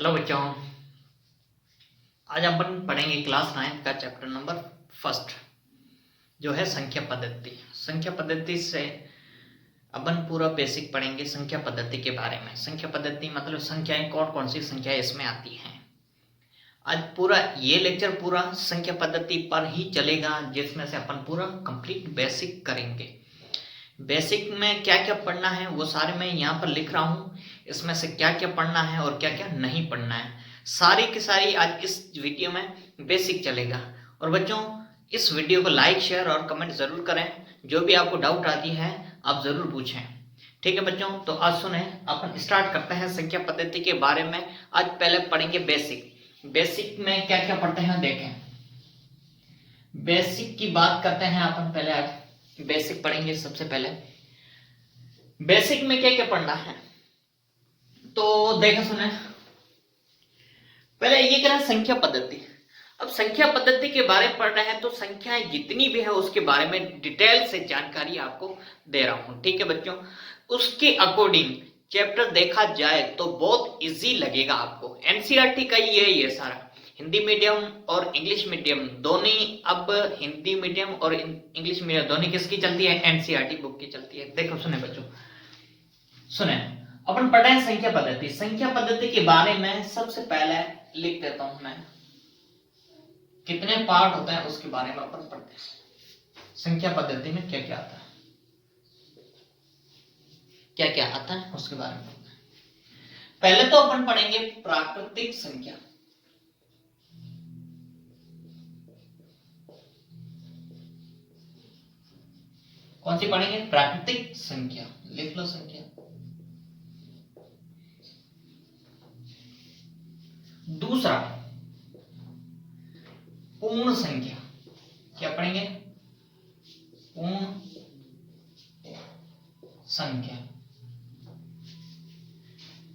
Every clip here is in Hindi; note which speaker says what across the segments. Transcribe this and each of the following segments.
Speaker 1: हेलो बच्चों, आज अपन पढ़ेंगे क्लास 9 का चैप्टर नंबर फर्स्ट जो है संख्या पद्धति। संख्या पद्धति से अपन पूरा बेसिक पढ़ेंगे संख्या पद्धति के बारे में। संख्या पद्धति मतलब संख्याएं कौन कौन सी संख्याएं इसमें आती हैं। आज पूरा ये लेक्चर पूरा संख्या पद्धति पर ही चलेगा, जिसमें से अपन पूरा कंप्लीट बेसिक करेंगे। बेसिक में क्या क्या पढ़ना है वो सारे मैं यहाँ पर लिख रहा हूँ। इसमें से क्या क्या पढ़ना है और क्या क्या नहीं पढ़ना है, सारी की सारी आज इस वीडियो में बेसिक चलेगा। और बच्चों, इस वीडियो को लाइक शेयर और कमेंट जरूर करें। जो भी आपको डाउट आती है आप जरूर पूछें, ठीक है बच्चों। तो आज सुने, अपन स्टार्ट करते हैं संख्या पद्धति के बारे में। आज पहले पढ़ेंगे बेसिक। बेसिक में क्या क्या पढ़ते हैं देखें। बेसिक की बात करते हैं अपन। पहले आज बेसिक पढ़ेंगे। सबसे पहले बेसिक में क्या क्या पढ़ना है तो देखा सुने। पहले ये करें संख्या पद्धति। अब संख्या पद्धति के बारे में पढ़ रहे हैं तो संख्याएं जितनी भी है उसके बारे में डिटेल से जानकारी आपको दे रहा हूं, ठीक है बच्चों। उसके अकॉर्डिंग चैप्टर देखा जाए तो बहुत इजी लगेगा आपको। एनसीईआरटी का ये सारा हिंदी मीडियम और इंग्लिश मीडियम दोनों। अब हिंदी मीडियम और इंग्लिश मीडियम दोनों किसकी चलती है? एनसीईआरटी बुक की चलती है। देखो सुने बच्चों, सुने अपन पढ़ रहे हैं संख्या पद्धति। संख्या पद्धति के बारे में सबसे पहले लिख देता हूं मैं, कितने पार्ट होते हैं उसके बारे में अपन पढ़ते हैं। संख्या पद्धति में क्या क्या आता है, क्या क्या आता है उसके बारे में पढ़ते हैं। पहले तो अपन पढ़ेंगे प्राकृतिक संख्या। कौन सी पढ़ेंगे? प्राकृतिक संख्या। लिख लो संख्या। दूसरा पूर्ण संख्या। क्या पढ़ेंगे? पूर्ण संख्या।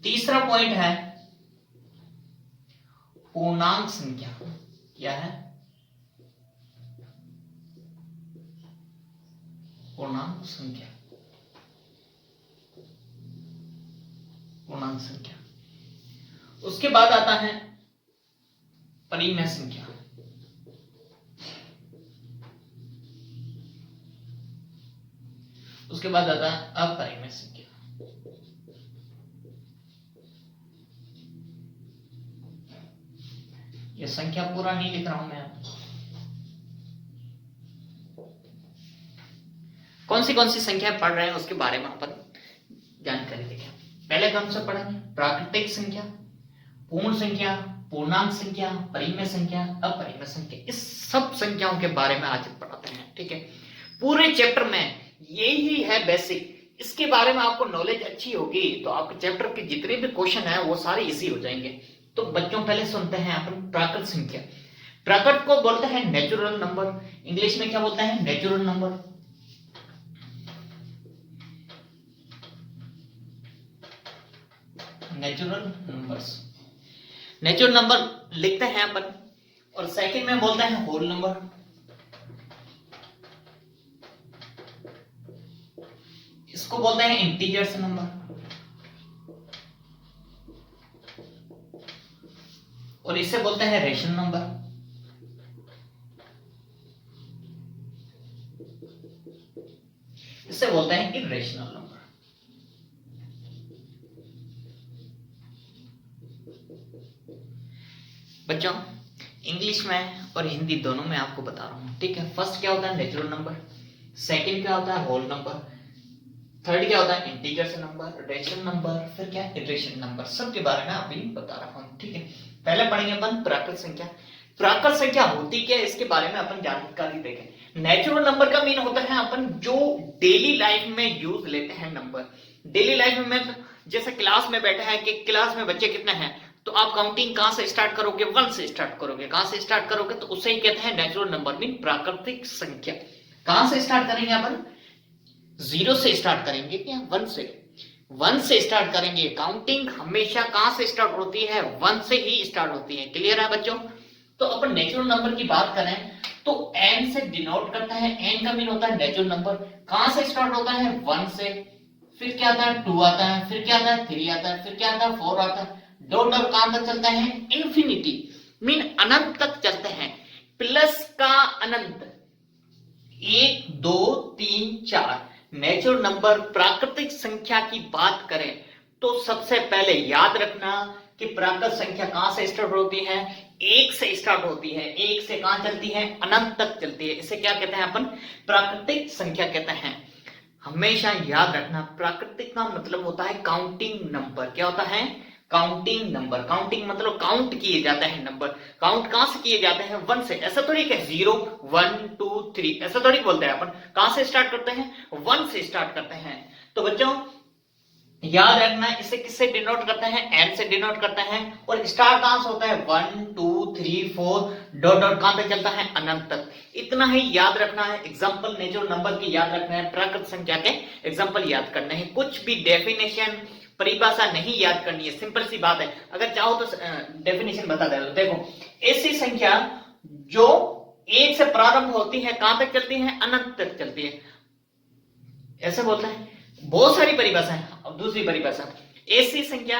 Speaker 1: तीसरा पॉइंट है पूर्णांक संख्या। क्या है? पूर्णांक संख्या। पूर्णांक संख्या। उसके बाद आता है परिमेय संख्या। उसके बाद आता है अपरिमेय संख्या। ये संख्या पूरा नहीं लिख रहा हूं मैं। कौन सी संख्या पढ़ रहे हैं उसके बारे में अपन जानकारी देखें। पहले कौन सा पढ़ेंगे? प्राकृतिक संख्या, पूर्ण संख्या, पूर्णांक संख्या, परिमेय संख्या, अपरिमेय संख्या। इस सब संख्याओं के बारे में आज पढ़ाते हैं, ठीक है। पूरे चैप्टर में यही है बेसिक। इसके बारे में आपको नॉलेज अच्छी होगी तो आपके चैप्टर के जितने भी क्वेश्चन है वो सारे इजी हो जाएंगे। तो बच्चों पहले सुनते हैं अपन प्राकृत संख्या। प्राकृत को बोलते हैं नेचुरल नंबर। इंग्लिश में क्या बोलते हैं? Natural number. Natural numbers. Natural number लिखते हैं अपन। और सेकंड में बोलते हैं होल नंबर। इसको बोलते हैं इंटीजर्स नंबर। और इसे बोलते हैं रेशनल नंबर। इसे बोलते हैं इर्रेशनल नंबर। बच्चों, इंग्लिश में और हिंदी दोनों में आपको बता रहा हूं, ठीक है। फर्स्ट क्या होता है? Natural number. सेकंड क्या होता है? Whole number. थर्ड क्या होता है? इंटीजर्स नंबर, रेशनल नंबर, फिर क्या? Irrational number. सबके बारे में अभी बता रहा हूं, ठीक है। पहले पढ़ेंगे अपन प्राकृत संख्या। प्राकृत संख्या होती क्या है इसके बारे में अपन जानकारी देखें। नेचुरल नंबर का मीन होता है अपन जो डेली लाइफ में यूज लेते हैं नंबर। डेली लाइफ में जैसे क्लास में बैठे हैं कि क्लास में बच्चे कितने हैं तो आप काउंटिंग कहां से स्टार्ट करोगे? 1 से स्टार्ट करोगे। कहां से स्टार्ट करोगे? तो उसे ही कहते हैं नेचुरल नंबर मीन प्राकृतिक संख्या। कहां से स्टार्ट करेंगे अपन? 0 से स्टार्ट करेंगे क्या? 1 से। 1 से स्टार्ट करेंगे। काउंटिंग हमेशा कहां से स्टार्ट होती है? 1 से ही स्टार्ट होती है। क्लियर है बच्चों? तो अपन नेचुरल नंबर की बात करें तो n से डिनोट करता है। n का मीन होता है नेचुरल नंबर। कहां से स्टार्ट होता है? 1 से। फिर क्या आता है? 2 आता है। फिर क्या आता है? 3 आता है। फिर क्या आता है? 4 आता है। डॉट डॉट कहां तक चलता है, इंफिनिटी मीन अनंत तक चलते हैं। प्लस का अनंत 1 2 3 4 नेचुरल नंबर प्राकृतिक संख्या की बात करें तो सबसे पहले याद रखना कि प्राकृत संख्या कहां से स्टार्ट होती है, एक से स्टार्ट होती है, एक से कहां चलती है, अनंत तक चलती है। इसे क्या कहते हैं अपन, प्राकृतिक संख्या कहते हैं। हमेशा याद रखना प्राकृतिक का मतलब होता है काउंटिंग नंबर। क्या होता है, काउंटिंग नंबर। काउंटिंग मतलब काउंट किए जाते हैं नंबर। काउंट कहां से किए जाते हैं, 1 से। ऐसा थोड़ी कि 0 1 2 3 ऐसा थोड़ी बोलते हैं अपन। कहां से स्टार्ट करते हैं, 1 से स्टार्ट करते हैं। तो बच्चों याद रखना इसे किससे डिनोट करते हैं, एन से डिनोट करते हैं। और स्टार्ट कहां से होता है, 1 2 3 4 डॉट डॉट कहां तक चलता है, अनंत तक। इतना ही याद रखना है। एग्जांपल नेचुरल नंबर की याद रखना है, प्राकृत संख्या के एग्जांपल याद करने हैं। कुछ भी डेफिनेशन परिभाषा नहीं याद करनी है, सिंपल सी बात है। अगर चाहो तो डेफिनेशन बता दे। देखो ऐसी संख्या जो एक से प्रारंभ होती है कहां तक चलती है, अनंत तक चलती है, ऐसे बोलते हैं। बहुत सारी परिभाषा है। अब दूसरी परिभाषा, ऐसी संख्या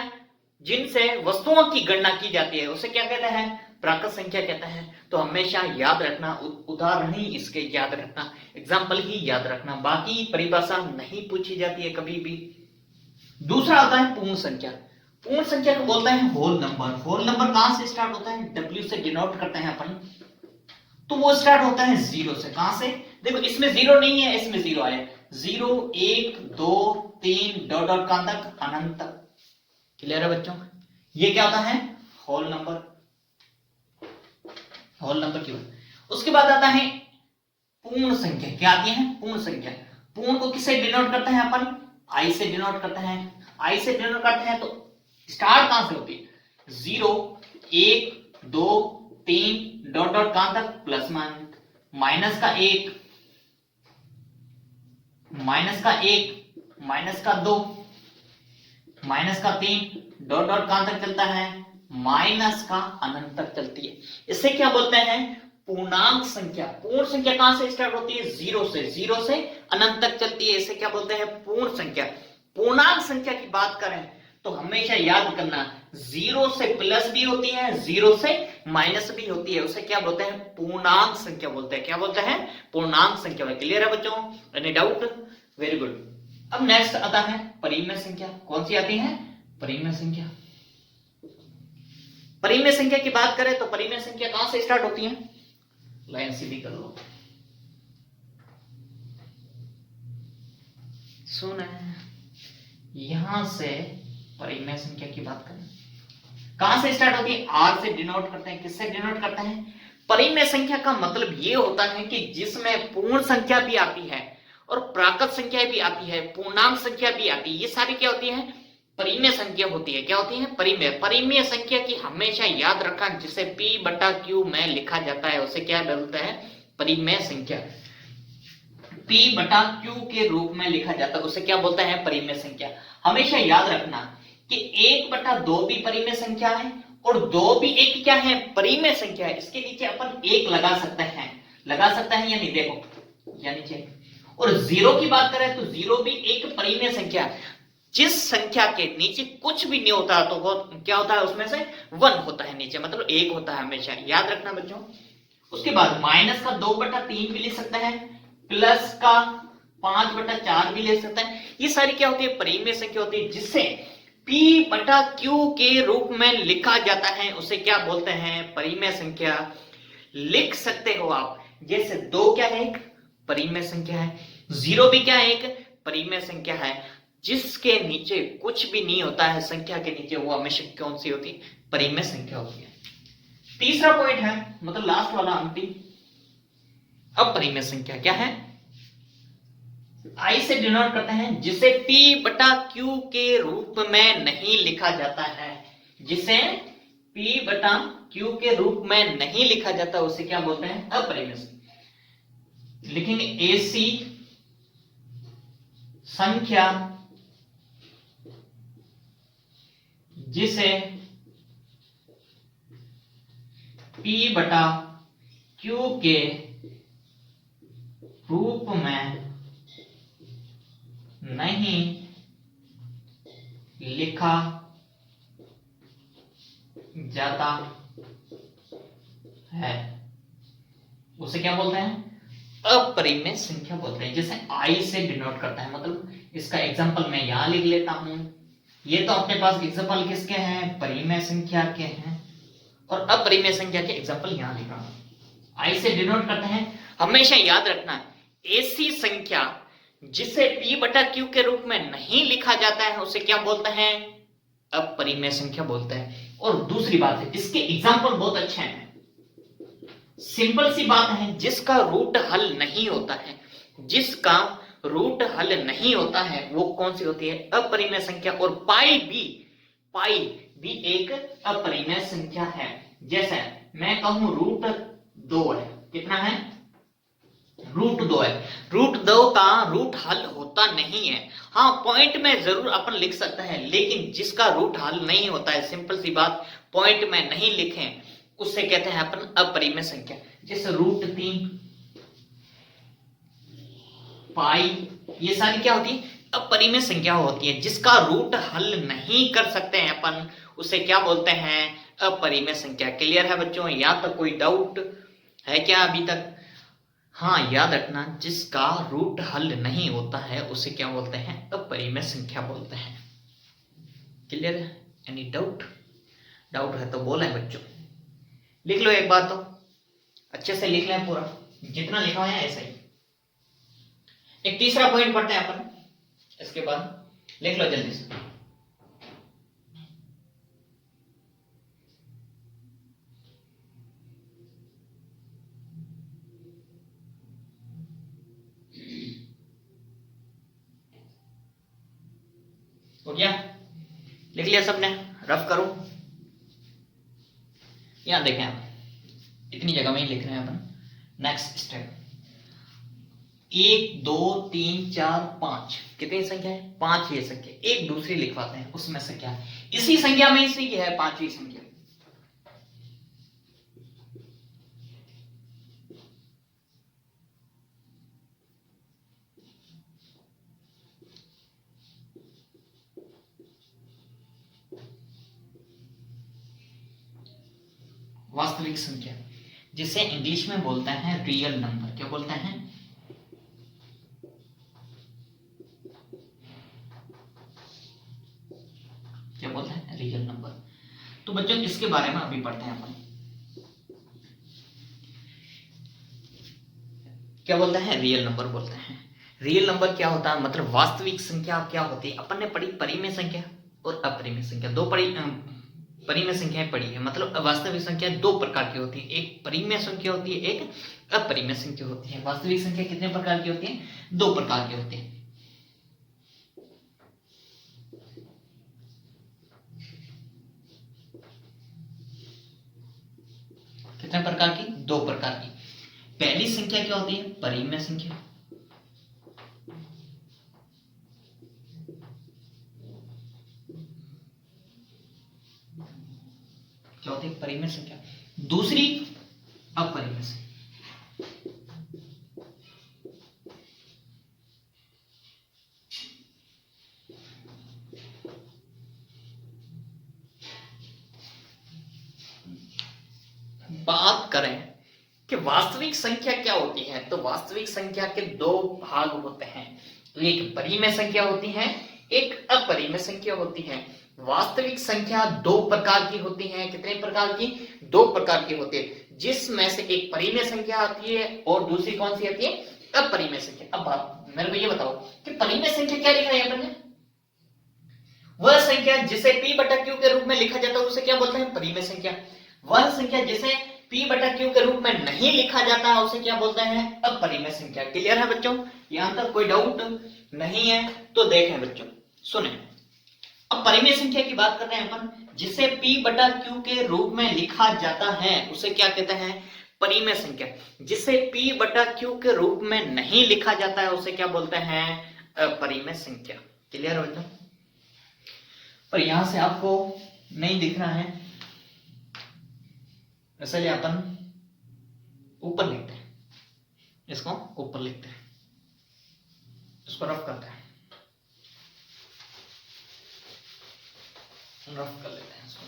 Speaker 1: जिनसे वस्तुओं की गणना की जाती है उसे क्या कहते हैं, प्राकृत संख्या कहते हैं। तो हमेशा याद रखना, उदाहरण ही इसके याद रखना, एग्जाम्पल ही याद रखना, बाकी परिभाषा नहीं पूछी जाती है कभी भी। दूसरा आता है पूर्ण संख्या। पूर्ण संख्या को बोलते हैं होल नंबर। होल नंबर कहां से स्टार्ट होता है, डब्ल्यू से डिनोट करते हैं अपन। तो वो स्टार्ट होता है 0 से। कहां से, देखो इसमें 0 नहीं है, इसमें 0 आया। 0 1 2 3 डॉट डॉट कहां तक, अनंत तक। क्लियर है बच्चों, ये क्या होता है, होल नंबर। होल नंबर की बात। उसके बाद आता है पूर्ण संख्या। क्या आती है, पूर्ण संख्या। पूर्ण को किससे डिनोट करते हैं अपन, आई से डिनोट करते हैं। आई से डिनोट करते हैं तो स्टार्ट कहां से होती है, 0 1 2 3 डॉट डॉट कहां तक, प्लस माइनस का 1 माइनस का 1 माइनस का 2 माइनस का 3 डॉट डॉट कहां तक चलता है, माइनस का अनंत तक चलती है। इसे क्या बोलते हैं, पूर्णांक संख्या। पूर्ण संख्या कहां से स्टार्ट होती है, 0 से। 0 से अनंत तक चलती है, इसे क्या बोलते हैं, पूर्ण संख्या। पूर्णांक संख्या की बात करें तो हमेशा याद करना 0 से प्लस भी होती है, 0 से माइनस भी होती है, उसे क्या बोलते हैं, पूर्णांक संख्या बोलते हैं। क्या बोलते हैं, पूर्णांक संख्या। क्लियर है बच्चों, एनी डाउट, वेरी गुड। अब नेक्स्ट आता है परिमेय संख्या। कौन सी आती है, परिमेय संख्या। परिमेय संख्या की बात करें तो परिमेय संख्या कहां से स्टार्ट होती है, लाइन सीधी कर लो, सुन, यहां से परिमेय संख्या की बात करें कहां से स्टार्ट होती है, आर से डिनोट करते हैं। किससे डिनोट करते हैं, परिमेय संख्या का मतलब यह होता है कि जिसमें पूर्ण संख्या भी आती है और प्राकृत संख्या भी आती है, पूर्णांक संख्या भी आती है। ये सारी क्या होती है, परिमेय संख्या होती है। क्या होती है, परिमेय। परिमेय संख्या की हमेशा याद रखा, जिसे P बटा Q में लिखा जाता है उसे क्या बोलते हैं, परिमेय संख्या। P बटा Q के रूप में लिखा जाता है उसे क्या बोलते हैं, परिमेय संख्या। हमेशा याद रखना कि 1 बटा 2 भी परिमेय संख्या है और 2 भी एक क्या है, परिमेय संख्या है। इसके नीचे अपन 1 लगा सकते हैं, लगा सकते हैं या नहीं, देखो या नीचे। और 0 की बात करें तो 0 भी एक परिमेय संख्या है। जिस संख्या के नीचे कुछ भी नहीं होता तो वो क्या होता है, उसमें से 1 होता है नीचे, मतलब 1 होता है, हमेशा याद रखना बच्चों। उसके बाद माइनस का 2 बटा 3 भी ले सकते हैं, प्लस का 5 बटा 4 भी ले सकते हैं। ये सारी क्या होती है, परिमेय संख्या होती है, जिससे P बटा Q के रूप में लिखा जाता है उसे क्या बोलते हैं, परिमेय संख्या। लिख सकते हो आप, जैसे 2 क्या है, एक परिमेय संख्या है, 0 भी क्या है, एक परिमेय संख्या है। जिसके नीचे कुछ भी नहीं होता है संख्या के नीचे, वो हमेशा कौन सी होती है, परिमेय संख्या होती है। तीसरा पॉइंट है, मतलब लास्ट वाला अंतिम। अब परिमेय संख्या क्या है, आई से डिनोट करते हैं, जिसे P बटा Q के रूप में नहीं लिखा जाता है। जिसे P बटा Q के रूप में नहीं लिखा जाता उसे क्या बोलते हैं, अपरिमेय संख्या। लिखेंगे ऐसी संख्या जिसे P बटा Q के रूप में नहीं लिखा जाता है उसे क्या बोलते हैं? अपरिमेय संख्या बोलते हैं। जैसे आई से डिनोट करता है, मतलब इसका एग्जांपल मैं यहां लिख लेता हूं। ये तो अपने पास एग्जांपल किसके हैं? परिमेय संख्या के हैं, और अपरिमेय संख्या के एग्जांपल यहां लिख रहा हूं। आई से डिनोट करते हैं। हमेशा याद रखना है ऐसी संख्या जिसे p बटा q के रूप में नहीं लिखा जाता है उसे क्या बोलते हैं? अपरिमेय संख्या बोलते हैं। और दूसरी बात है, इसके एग्जांपल बहुत अच्छे हैं। सिंपल सी बात है, जिसका रूट हल नहीं होता है, जिसका रूट हल नहीं होता है वो कौन सी होती है? अपरिमेय संख्या। और पाई भी एक अपरिमेय संख्या है। जैसे मैं कहूं रूट 2 है, कितना है? रूट 2 है। रूट 2 का रूट हल होता नहीं है। हाँ, पॉइंट में जरूर अपन लिख सकते हैं, लेकिन जिसका रूट हल नहीं होता है, सिंपल सी बात, पॉइंट में नहीं लिखें, उससे कहते हैं अपन अपरिमेय संख्या। जैसे रूट 3, पाई, ये सारी क्या होती है? अपरिमेय संख्या होती है। जिसका रूट हल नहीं कर सकते हैं अपन, उसे क्या बोलते हैं? अपरिमेय संख्या। क्लियर है बच्चों? या तो कोई डाउट है क्या अभी तक? हाँ, याद रखना, जिसका रूट हल नहीं होता है उसे क्या बोलते हैं? अपरिमेय संख्या बोलते हैं। क्लियर है? Any doubt? डाउट है तो बोला है बच्चों। लिख लो एक बार, तो अच्छे से लिख लें पूरा, जितना लिखा है ऐसा ही। एक तीसरा पॉइंट पढ़ते हैं अपन, इसके बाद लिख लो जल्दी से। हो गया? लिख लिया सबने? रफ करो। यहां देखें आप, इतनी जगह में ही लिख रहे हैं अपन। नेक्स्ट स्टेप, 1 2 3 4 5, कितनी संख्या है? 5 ये संख्या। एक दूसरी लिखवाते हैं, उसमें से क्या है? इसी संख्या में इसी है 5वीं संख्या। वास्तविक संख्या, जिसे इंग्लिश में बोलते हैं रियल नंबर। क्या बोलते हैं? क्या बोलते हैं? Real number. तो बच्चों इसके बारे में अभी पढ़ते हैं अपन। क्या बोलते हैं? रियल नंबर बोलते हैं। रियल नंबर क्या होता है? मतलब वास्तविक संख्या क्या होती है? अपन ने पढ़ी परिमेय संख्या और अपरिमेय संख्या, दो परिमेय संख्याएं पढ़ी है। मतलब वास्तविक संख्या दो प्रकार की होती है, एक परिमेय संख्या होती है, एक अपरिमेय संख्या होती है। वास्तविक संख्या कितने प्रकार की होती है? दो प्रकार की होती है। कितने प्रकार की? दो प्रकार की। पहली संख्या क्या होती है? परिमेय संख्या। क्या होती है? परिमेय संख्या। दूसरी अपरिमेय संख्या। बात करें कि वास्तविक संख्या क्या होती है, तो वास्तविक संख्या के दो भाग होते हैं। एक परिमेय संख्या होती है, एक अपरिमेय संख्या होती है। वास्तविक संख्या दो प्रकार की होती है। कितने प्रकार की? दो प्रकार की होती है, जिसमें से एक परिमेय संख्या आती है और दूसरी कौन सी आती है? अपरिमेय संख्या। अब आप मेरे को ये बताओ कि परिमेय संख्या क्या लिखा है अपन ने? वह संख्या जिसे p बटा q के रूप में लिखा जाता है उसे क्या बोलते हैं? परिमेय संख्या। वह संख्या जिसे p बटा q के रूप में नहीं लिखा जाता है उसे क्या बोलते हैं? अपरिमेय संख्या। क्लियर है बच्चों? यहां तक कोई डाउट नहीं है तो देखें बच्चों, सुने। अब परिमेय संख्या की बात कर रहे हैं अपन, जिसे p बटा q के रूप में लिखा जाता है उसे क्या कहते हैं? परिमेय संख्या। जिसे p बटा q के रूप में नहीं लिखा जाता है उसे क्या बोलते हैं? अपरिमेय संख्या। क्लियर है बच्चों? पर यहां से आपको नहीं दिख रहा है, इसलिए अपन ऊपर लिखते हैं, इसको ऊपर लिखते हैं, इसको रफ करते हैं, रफ कर लेते हैं इसको।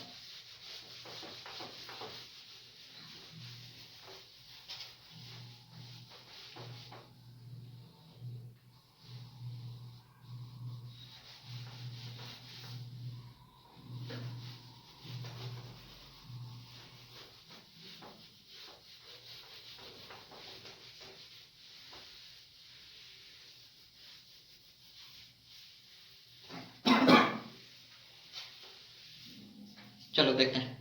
Speaker 1: चलो देखते हैं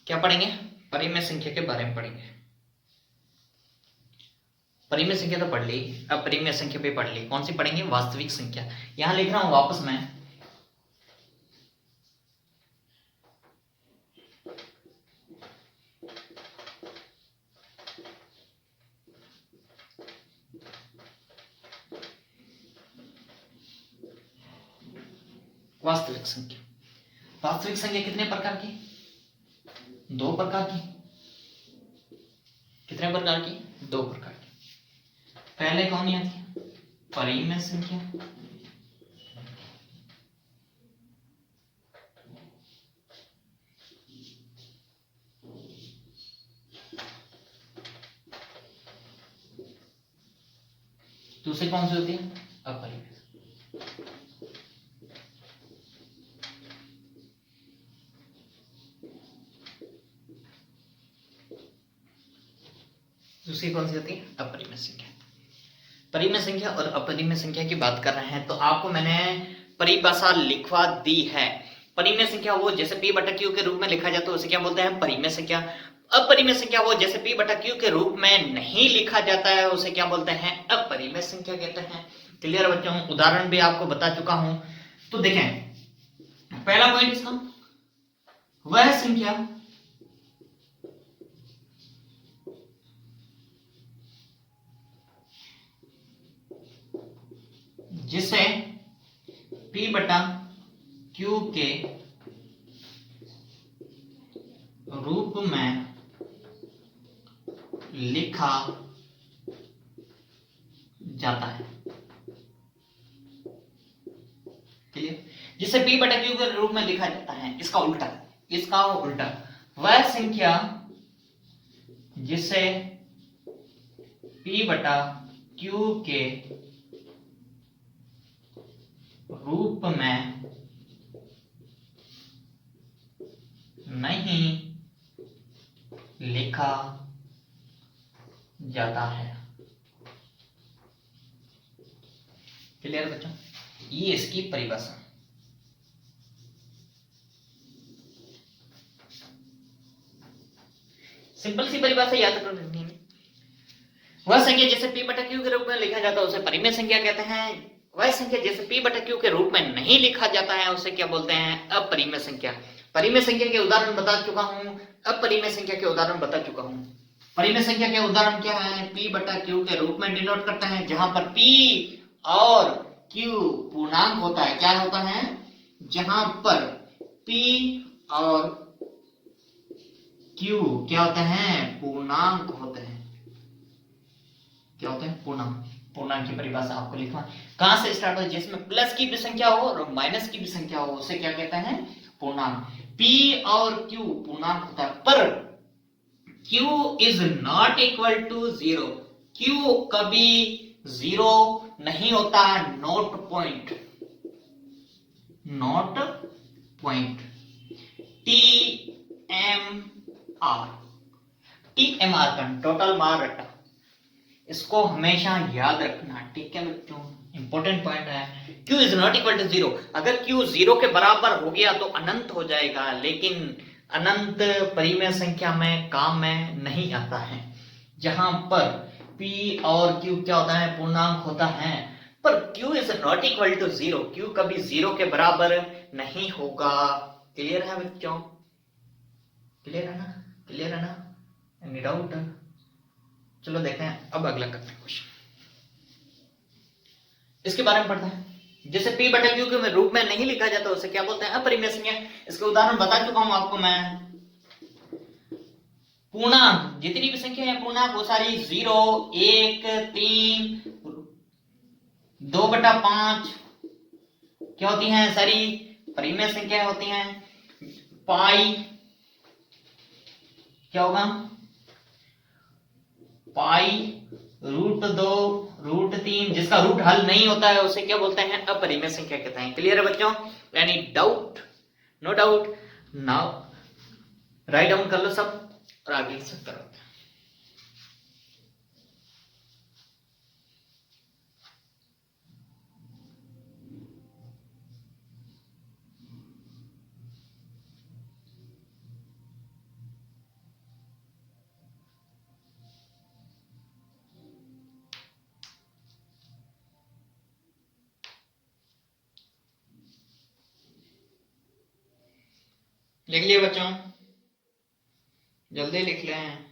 Speaker 1: क्या पढ़ेंगे। परिमेय संख्या के बारे में पढ़ेंगे। परिमेय संख्या तो पढ़ ली, अब परिमेय संख्या भी पढ़ ली। कौन सी पढ़ेंगे? वास्तविक संख्या। यहां लिख रहा हूं वापस मैं, वास्तविक संख्या। वास्तविक संख्या कितने प्रकार की? दो प्रकार की। कितने प्रकार की? दो प्रकार की। पहले कौन आती है? परिमेय संख्या। दूसरी कौन सी होती है? अपरिमेय। दूसरी कौन सी होती है? अपरिमेय संख्या। परिमेय संख्या और अपरिमेय संख्या की बात कर रहे हैं तो आपको मैंने परिभाषा लिखवा दी है। परिमेय संख्या वो जैसे p बटा q के रूप में लिखा जाता है उसे क्या बोलते हैं? परिमेय संख्या। अपरिमेय संख्या वो जैसे p बटा q के रूप में नहीं लिखा जाता है उसे क्या बोलते हैं? अपरिमेय संख्या कहते हैं। क्लियर बच्चों? उदाहरण भी आपको बता चुका हूं। तो देखें पहला पॉइंट इसका, वह संख्या जिसे p बटा q के रूप में लिखा जाता है। क्लियर? जिसे p बटा q के रूप में लिखा जाता है, इसका उल्टा, इसका उल्टा, वह संख्या जिसे p बटा q के रूप में नहीं लिखा जाता है। क्लियर बच्चों? ये इसकी परिभाषा। सिंपल सी परिभाषा याद कर लेनी है। वह संख्या जिसे p बटा q के रूप में लिखा जाता है उसे परिमेय संख्या कहते हैं। वह संख्या जिसे p बटा q के रूप में नहीं लिखा जाता है उसे क्या बोलते हैं? अपरिमेय संख्या। परिमेय संख्या के उदाहरण बता चुका हूं, अपरिमेय संख्या के उदाहरण बता चुका हूं। परिमेय संख्या के उदाहरण क्या है? p बटा q के रूप में डिनोट करता है, जहां पर p और q पूर्णांक होता है। क्या होता है? जहां पर p और q क्या होते हैं? पूर्णांक होते हैं। क्या होते हैं? पूर्णांक। पूर्णांक की परिभाषा आपको लिखना। कहां से स्टार्ट हो? जिसमें प्लस की भी संख्या हो और माइनस की भी संख्या हो उसे क्या कहते हैं? पूर्णांक। p और q पूर्णांक होता है, पर q is not equal to 0। q कभी 0 नहीं होता। Note point, note point. TMR, TMR का टोटल मार रटा, इसको हमेशा याद रखना। ठीक है बच्चों? इंपॉर्टेंट पॉइंट है। Q is not equal to 0। अगर Q 0 के बराबर हो गया तो अनंत हो जाएगा, लेकिन अनंत परिमेय संख्या में काम में नहीं आता है। जहां पर P और Q क्या होता है? पूर्णांक होता है, पर Q is not equal to 0। Q कभी 0 के बराबर नहीं होगा। क्लियर है बच्चों? क्लियर है ना? क्लियर है ना? Any doubt? चलो देखते हैं अब अगला करते हैं क्वेश्चन। इसके बारे में पढ़ते हैं। जैसे p बटा q के रूप में नहीं लिखा जाता उसे क्या बोलते हैं? अपरिमेय संख्या। इसके उदाहरण बता चुका हूं आपको मैं। पूर्णांक, जितनी भी संख्या है पूर्णांक वो सारी 0, 1, 3, 2/5 क्या होती हैं? सारी परिमेय संख्या होती हैं। पाई क्या होगा? पाई, √2, √3, जिसका रूट हल नहीं होता है उसे क्या बोलते हैं? अपरिमेय संख्या कहते हैं। क्लियर है बच्चों? Any doubt? No doubt? Now write down कर लो सब और आगे सब करो। लिख लिए बच्चों, जल्दी लिख लें।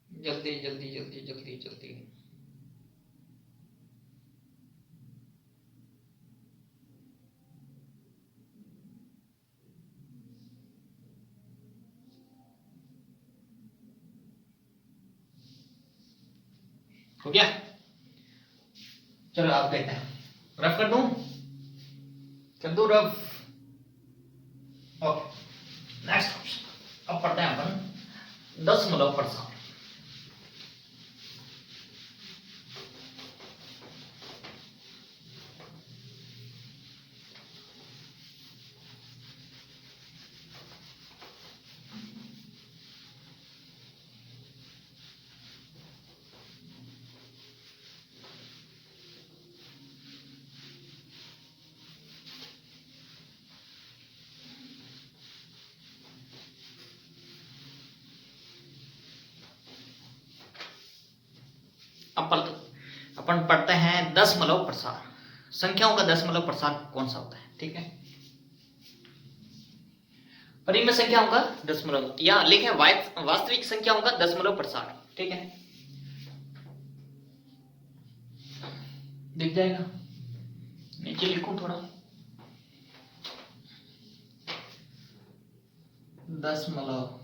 Speaker 1: जल्दी जल्दी जल्दी जल्दी जल्दी। हो गया? चलो आप कहते हैं रफ कर दूं? कर दूं रफ? Okay next question. अब पढ़ते हैं अपन दशमलव प्रसार। अपन पढ़ते हैं दशमलव प्रसार। संख्याओं का दशमलव प्रसार कौन सा होता है? ठीक है, परिमेय संख्याओं का दशमलव या लिखें वास्तविक संख्याओं का दशमलव प्रसार। ठीक है, दिख जाएगा, नीचे लिखूं थोड़ा। दशमलव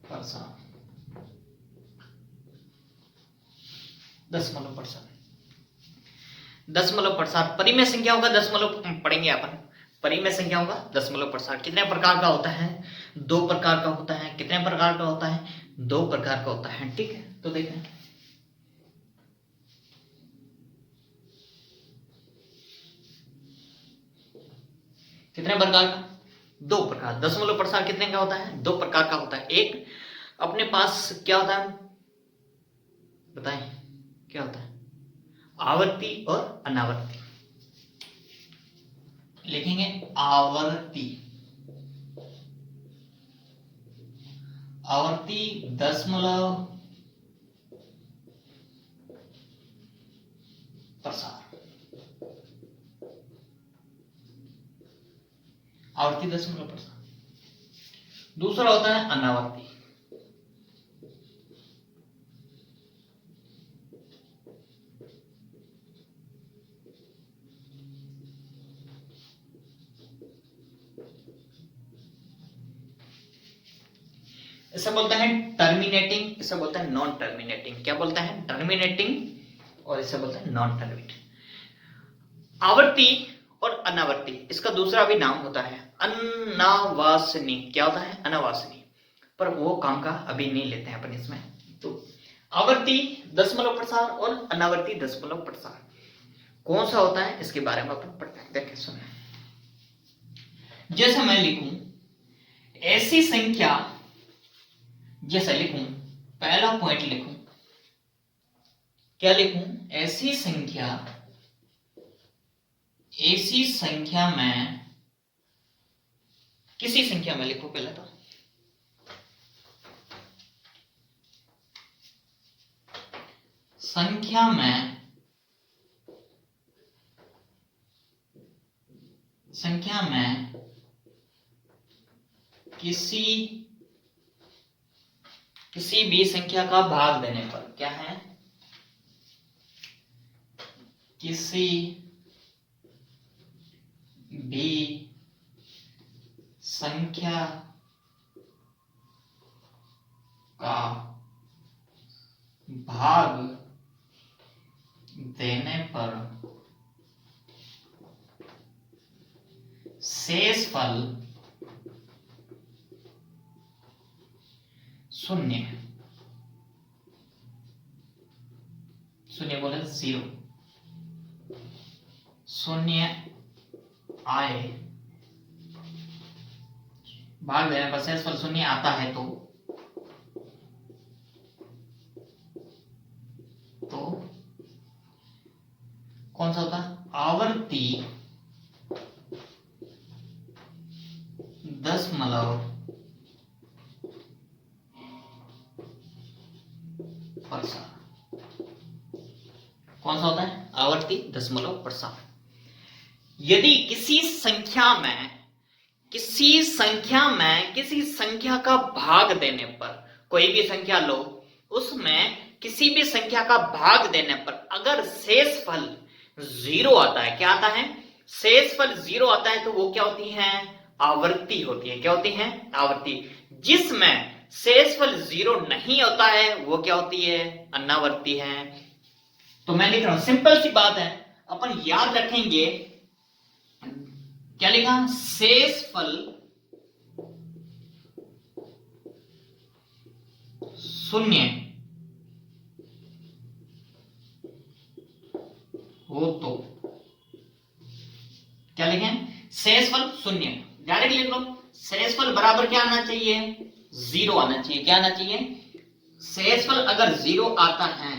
Speaker 1: प्रसार, दशमलव प्रसार, दशमलव प्रसार परिमेय संख्याओं का दशमलव पढ़ेंगे अपन। परिमेय संख्याओं का दशमलव प्रसार कितने प्रकार का होता है? 2 प्रकार का होता है। कितने प्रकार का होता है? 2 प्रकार का होता है। ठीक है, तो देखें कितने प्रकार का? 2 प्रकार। दशमलव प्रसार कितने का होता है? 2 प्रकार का होता है। एक अपने पास क्या होता है बताएं, क्या होता है? आवर्ती और अनावर्ती। लिखेंगे आवर्ती, आवर्ती दशमलव प्रसार, आवर्ती दशमलव प्रसार। दूसरा होता है अनावर्ती। इसे बोलते हैं टर्मिनेटिंग, इसे बोलते हैं नॉन टर्मिनेटिंग। क्या बोलते हैं? टर्मिनेटिंग, और इसे बोलते हैं नॉन टर्मिनेटिंग। आवर्ती और अनावर्ती, इसका दूसरा भी नाम होता है अनावासनी। क्या होता है? अनावासनी, पर वो काम का अभी नहीं लेते हैं अपन इसमें। तो आवर्ती दशमलव प्रसार और अनावर्ती दशमलव प्रसार कौन सा होता है, इसके बारे में अपन पढ़ते हैं। देखिए सुनिए, जैसे मैं लिखूं ऐसी संख्या, जैसे लिखूं पहला पॉइंट लिखूं, क्या लिखूं? ऐसी संख्या में, किसी संख्या में लिखो पहले तो। संख्या में किसी भी संख्या का भाग देने पर, क्या है? किसी भी संख्या का भाग देने पर शेषफल शून्य, शून्य बोले 0, शून्य आए, भाग देने पर शेषफल शून्य आता है तो कौन सा होता है? आवर्ती दशमलव आवर्ती दशमलव प्रसार। यदि किसी संख्या का भाग देने पर, कोई भी संख्या लो, उसमें किसी भी संख्या का भाग देने पर अगर शेषफल 0 आता है, क्या आता है, शेषफल 0 आता है, तो वो क्या होती है, आवर्ती होती है। क्या होती है, आवर्ती। जिसमें शेषफल 0 नहीं होता है वो क्या होती है, अनावर्ती है। तो मैं लिख रहा हूं, सिंपल सी बात है, अपन याद रखेंगे, क्या लिखा, शेषफल शून्य हो तो क्या लिखें, शेषफल शून्य। डायरेक्ट लिख लो, शेषफल बराबर क्या आना चाहिए, 0 आना चाहिए। क्या आना चाहिए, शेषफल अगर 0 आता है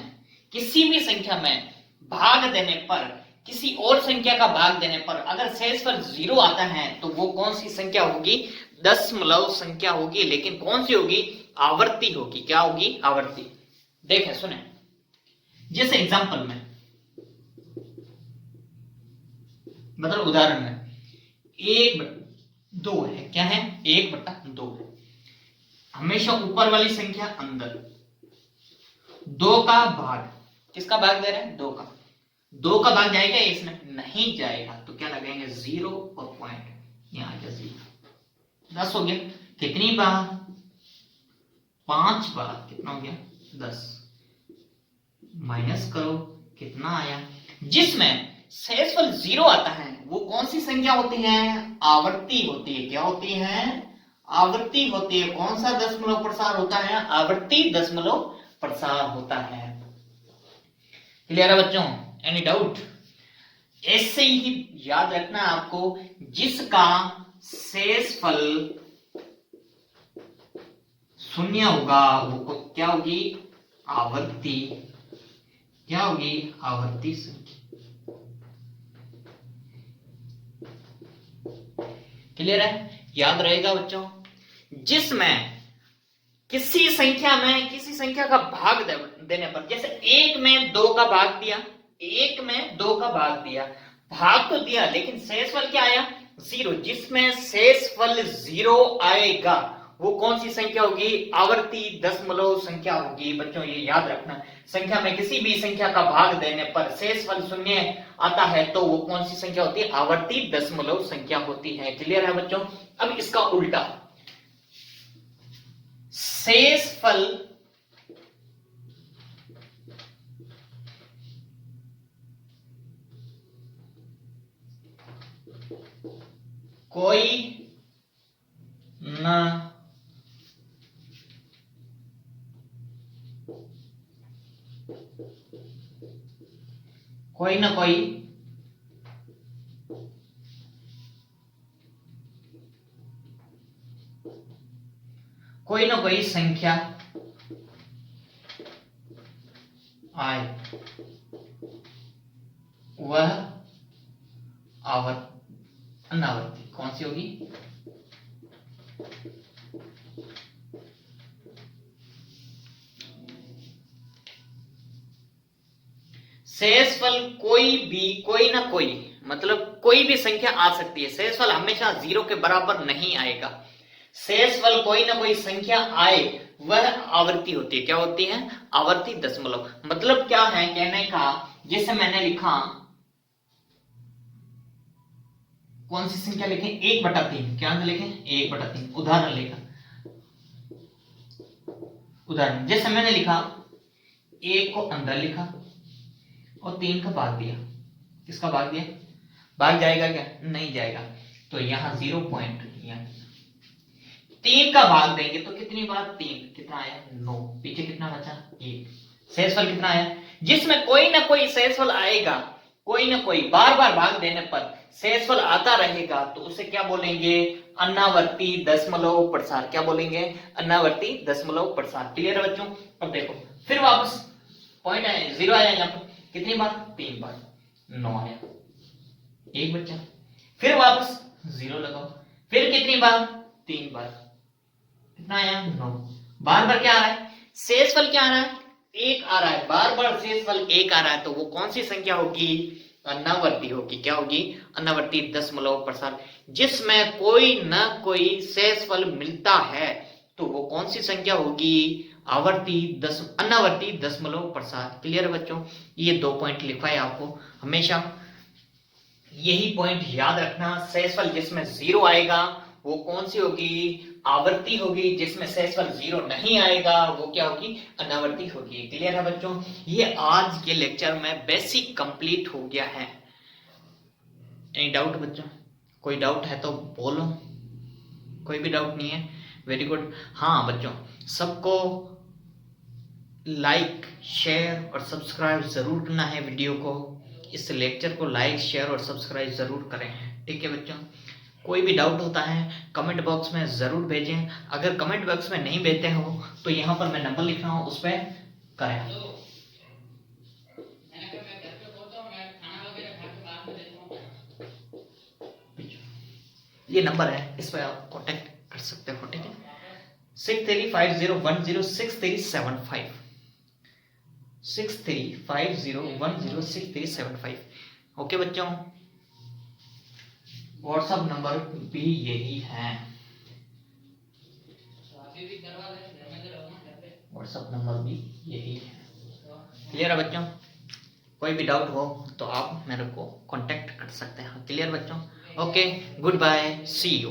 Speaker 1: किसी भी संख्या में भाग देने पर, किसी और संख्या का भाग देने पर अगर शेषफल 0 आता है तो वो कौन सी संख्या होगी, दशमलव संख्या होगी। लेकिन कौन सी होगी, आवर्ती होगी। क्या होगी, आवर्ती। देखें सुने, जैसे एग्जांपल में, मतलब उदाहरण में 1/2 है। क्या है, 1/2 है। हमेशा ऊपर वाली संख्या अंदर, 2 का भाग, किसका भाग दे रहे हैं, 2 का। 2 का भाग जाएगा इसमें, नहीं जाएगा, तो क्या लगाएंगे, 0 और पॉइंट, यहां आ गया 0। 10 हो गया। कितनी बार, 5 बार, कितना हो गया, 10। माइनस करो, कितना आया। जिसमें शेषफल 0 आता है वो कौन सी संख्या होती है, आवर्ती होती है। क्या होती है, आवर्ती होती है। कौन सा दशमलव प्रसार होता है, आवर्ती दशमलव प्रसार होता है। क्लियर है बच्चों, एनी डाउट। ऐसे ही याद रखना आपको, जिसका शेषफल शून्य होगा वो क्या होगी, आवर्ती। क्या होगी, आवर्ती संख्या। क्लियर है, याद रहेगा बच्चों। जिसमें किसी संख्या का भाग देने पर, जैसे 1 में 2 का भाग दिया, 1 में 2 का भाग दिया, भाग तो दिया लेकिन शेषफल क्या आया, 0। जिसमें शेषफल 0 आएगा वो कौन सी संख्या होगी, आवर्ती दशमलव संख्या होगी। बच्चों ये याद रखना, संख्या में किसी भी संख्या का भाग देने पर शेषफल 0 आता है तो वो कौन सी संख्या होती है, आवर्ती दशमलव संख्या होती है। क्लियर है बच्चों। अब इसका उल्टा, शेषफल कोई न कोई संख्या आए, वह अनावर्ती। कौन सी होगी, शेषफल कोई ना कोई, मतलब कोई भी संख्या आ सकती है। शेषफल हमेशा 0 के बराबर नहीं आएगा। शेषफल कोई ना कोई संख्या आए वह आवर्ती होती है। क्या होती है, आवर्ती दशमलव। मतलब क्या है कहने का, जैसे मैंने लिखा, कौन सी संख्या लिखें, 1/3। क्या लिखें, 1/3। उदाहरण लेगा, उदाहरण जैसे मैंने लिखा, 1 को अंदर लिखा और 3 का भाग दिया। किसका भाग दिया, भाग जाएगा क्या, नहीं जाएगा, तो यहां 0 पॉइंट। 3 का भाग देंगे तो कितनी बार, 3, कितना आया, 9। पीछे कितना बचा, 1। शेषफल कितना आया, जिसमें कोई ना कोई शेषफल आएगा, कोई ना कोई, बार बार भाग देने पर शेषफल आता रहेगा तो उसे क्या बोलेंगे, अनावर्ती दशमलव प्रसार। क्या बोलेंगे, अनावर्ती दशमलव प्रसार। क्लियर है बच्चों। अब देखो फिर वापस पॉइंट आया, 0 आया यहाँ पर, कितनी बार, 3 बार, 9 आया, 1 बच्चा। फिर वापस 0 लगाओ, फिर कितनी बार, 3 बार, कितना आया, 9। बार बार क्या आ रहा है, शेषफल क्या आ रहा है, एक आ रहा है, बार बार शेषफल एक आ रहा है, तो वो कौन सी संख्या होगी? अनावर्ती होगी। क्या होगी? अनावर्ती दशमलव प्रसार। जिसमें कोई न कोई शेषफल मिलता है तो वो कौन सी संख्या होगी? अनावर्ती दशमलव प्रसार। क्लियर है बच्चों? ये 2 पॉइंट लिखा है आपको, हमेशा यही पॉइंट याद रखना। शेषफल जिसमें 0 आएगा वो कौन सी होगी? आवर्ती होगी। जिसमें शेषफल 0 नहीं आएगा वो क्या होगी? अनावर्ती होगी। क्लियर है बच्चों? ये आज के लेक्चर में बेसिक कंप्लीट हो गया है। एनी डाउट बच्चों? कोई डाउट है तो बोलो। कोई भी डाउट नहीं है? Very good. हाँ बच्चों, सबको लाइक शेयर और सब्सक्राइब जरूर करना है वीडियो को। इस लेक्चर को लाइक शेयर और सब्सक्राइब जरूर करें। ठीक है बच्चों? कोई भी डाउट होता है कमेंट बॉक्स में जरूर भेजें। अगर कमेंट बॉक्स में नहीं भेजते हो तो यहाँ पर मैं नंबर लिख रहा हूँ, उस पर करें। ये नंबर है, इस पर आप कॉन्टेक्ट कर सकते हो। ठीक है? 6350106375 6350106375। ओके बच्चों, व्हाट्सएप नंबर भी यही है। व्हाट्सएप नंबर भी यही है। क्लियर है बच्चों? कोई भी डाउट हो तो आप मेरे को कांटेक्ट कर सकते हैं। क्लियर बच्चों? Okay, good bye, see you.